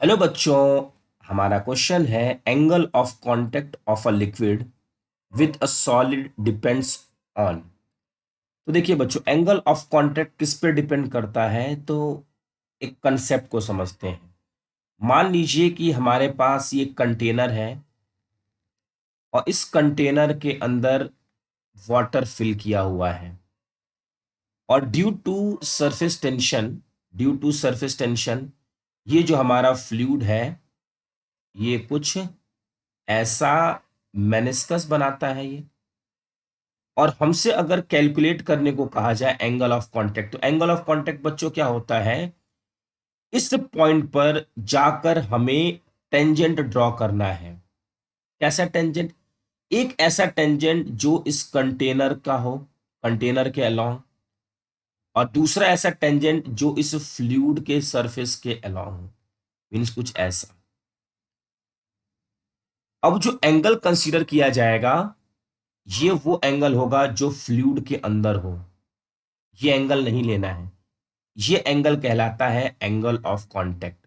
Hello बच्चों। हमारा question है angle of contact of a liquid with a solid depends on. तो देखिए बच्चों, एंगल ऑफ कांटेक्ट किस पे डिपेंड करता है, तो एक कंसेप्ट को समझते हैं। मान लीजिए कि हमारे पास ये कंटेनर है और इस कंटेनर के अंदर वाटर फिल किया हुआ है और ड्यू टू सरफेस टेंशन ये जो हमारा फ्लूइड है ये कुछ ऐसा मेनिस्कस बनाता है ये। और हमसे अगर कैलकुलेट करने को कहा जाए एंगल ऑफ कांटेक्ट, तो एंगल ऑफ कांटेक्ट बच्चों क्या होता है, इस पॉइंट पर जाकर हमें टेंजेंट ड्रॉ करना है। कैसा टेंजेंट? एक ऐसा टेंजेंट जो इस कंटेनर का हो, कंटेनर के अलोंग, और दूसरा ऐसा टेंजेंट जो इस फ्लूइड के सरफेस के अलोंग हो। मीन्स कुछ ऐसा। अब जो एंगल कंसीडर किया जाएगा ये वो एंगल होगा जो फ्लूइड के अंदर हो। ये एंगल नहीं लेना है, ये एंगल कहलाता है एंगल ऑफ कांटेक्ट।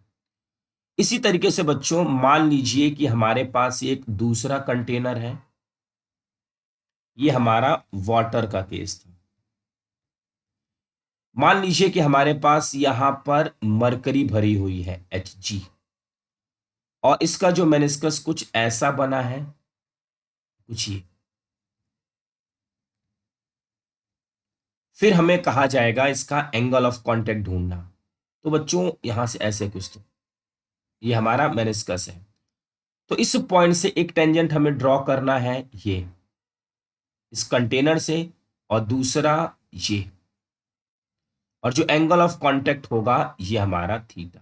इसी तरीके से बच्चों मान लीजिए कि हमारे पास एक दूसरा कंटेनर है, ये हमारा वाटर का केस था। मान लीजिए कि हमारे पास यहां पर मरकरी भरी हुई है Hg, और इसका जो मेनिस्कस कुछ ऐसा बना है, कुछ ये। फिर हमें कहा जाएगा इसका एंगल ऑफ कांटेक्ट ढूंढना। तो बच्चों यहां से ऐसे कुछ, तो ये हमारा मेनिस्कस है, तो इस पॉइंट से एक टेंजेंट हमें ड्रॉ करना है ये इस कंटेनर से, और दूसरा ये, और जो एंगल ऑफ कांटेक्ट होगा ये हमारा थीटा।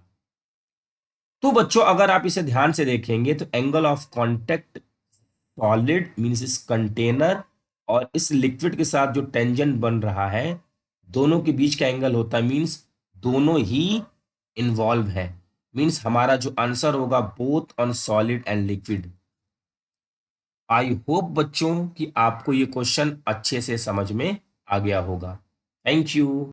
तो बच्चों अगर आप इसे ध्यान से देखेंगे तो angle of contact solid means इस कंटेनर और इस लिक्विड के साथ जो टेंजेंट बन रहा है, दोनों के बीच का एंगल होता है, मींस दोनों ही इन्वॉल्व है। मींस हमारा जो आंसर होगा both on solid and liquid. I hope बच्चों कि आपको ये क्वेश्चन अच्छे से समझ में आ गया होगा। Thank you.